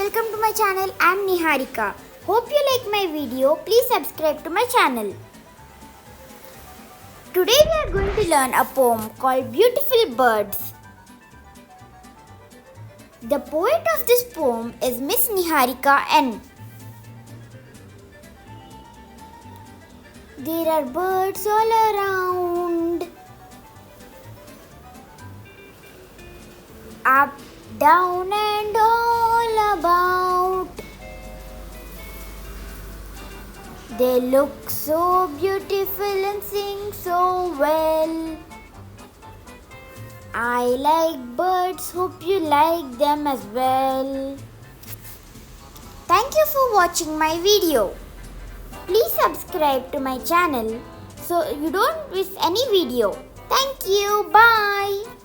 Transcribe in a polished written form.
welcome to my channel. I am Niharika. Hope you like my video. Please subscribe to my channel. Today we are going to learn a poem called Beautiful Birds. The poet of this poem is Miss Niharika N. There are birds all around, up, down and all about. They look so beautiful and sing so well. I like birds, hope you like them as well. Thank you for watching my video. Please subscribe to my channel so you don't miss any video. Thank you. Bye.